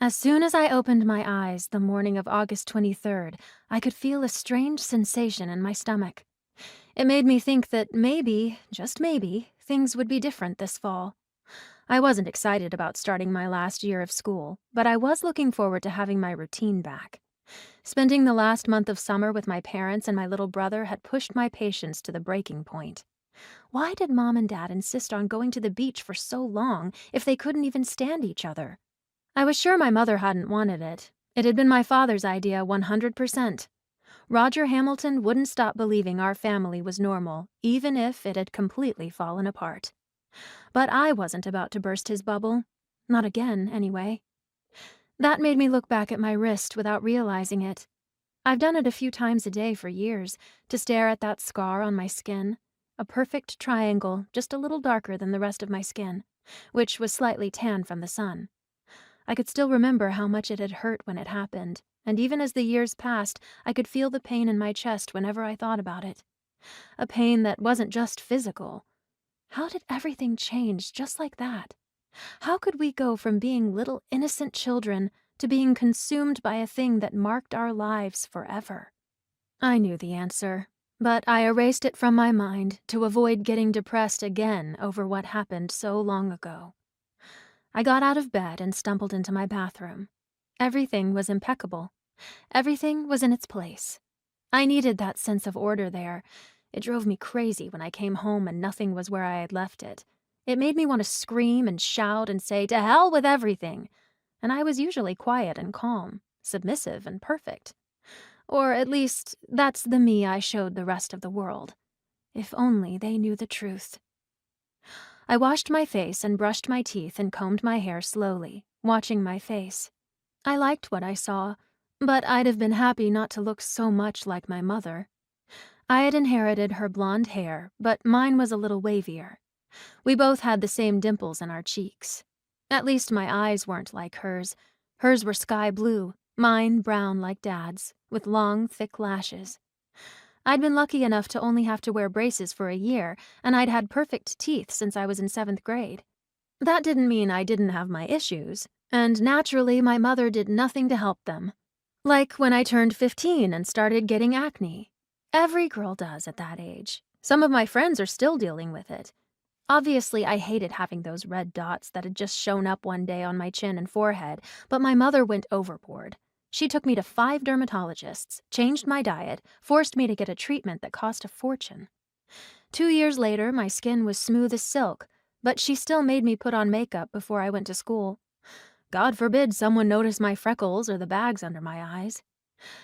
As soon as I opened my eyes the morning of August 23rd, I could feel a strange sensation in my stomach. It made me think that maybe, just maybe, things would be different this fall. I wasn't excited about starting my last year of school, but I was looking forward to having my routine back. Spending the last month of summer with my parents and my little brother had pushed my patience to the breaking point. Why did Mom and Dad insist on going to the beach for so long if they couldn't even stand each other? I was sure my mother hadn't wanted it. It had been my father's idea 100%. Roger Hamilton wouldn't stop believing our family was normal, even if it had completely fallen apart. But I wasn't about to burst his bubble. Not again, anyway. That made me look back at my wrist without realizing it. I've done it a few times a day for years, to stare at that scar on my skin. A perfect triangle, just a little darker than the rest of my skin, which was slightly tan from the sun. I could still remember how much it had hurt when it happened, and even as the years passed, I could feel the pain in my chest whenever I thought about it. A pain that wasn't just physical. How did everything change just like that? How could we go from being little innocent children to being consumed by a thing that marked our lives forever? I knew the answer, but I erased it from my mind to avoid getting depressed again over what happened so long ago. I got out of bed and stumbled into my bathroom. Everything was impeccable. Everything was in its place. I needed that sense of order there. It drove me crazy when I came home and nothing was where I had left it. It made me want to scream and shout and say, "To hell with everything!" And I was usually quiet and calm, submissive and perfect. Or at least, that's the me I showed the rest of the world. If only they knew the truth. I washed my face and brushed my teeth and combed my hair slowly, watching my face. I liked what I saw, but I'd have been happy not to look so much like my mother. I had inherited her blonde hair, but mine was a little wavier. We both had the same dimples in our cheeks. At least my eyes weren't like hers. Hers were sky blue, mine brown like Dad's, with long, thick lashes. I'd been lucky enough to only have to wear braces for a year, and I'd had perfect teeth since I was in 7th grade. That didn't mean I didn't have my issues, and naturally my mother did nothing to help them. Like when I turned 15 and started getting acne. Every girl does at that age. Some of my friends are still dealing with it. Obviously, I hated having those red dots that had just shown up one day on my chin and forehead, but my mother went overboard. She took me to 5 dermatologists, changed my diet, forced me to get a treatment that cost a fortune. 2 years later, my skin was smooth as silk, but she still made me put on makeup before I went to school. God forbid someone noticed my freckles or the bags under my eyes.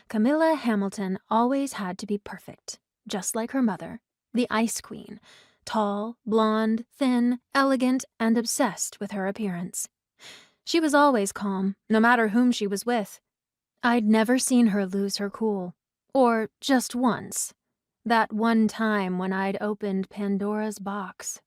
Kamila Hamilton always had to be perfect, just like her mother, the Ice Queen, tall, blonde, thin, elegant, and obsessed with her appearance. She was always calm, no matter whom she was with. I'd never seen her lose her cool. Or just once. That one time when I'd opened Pandora's box.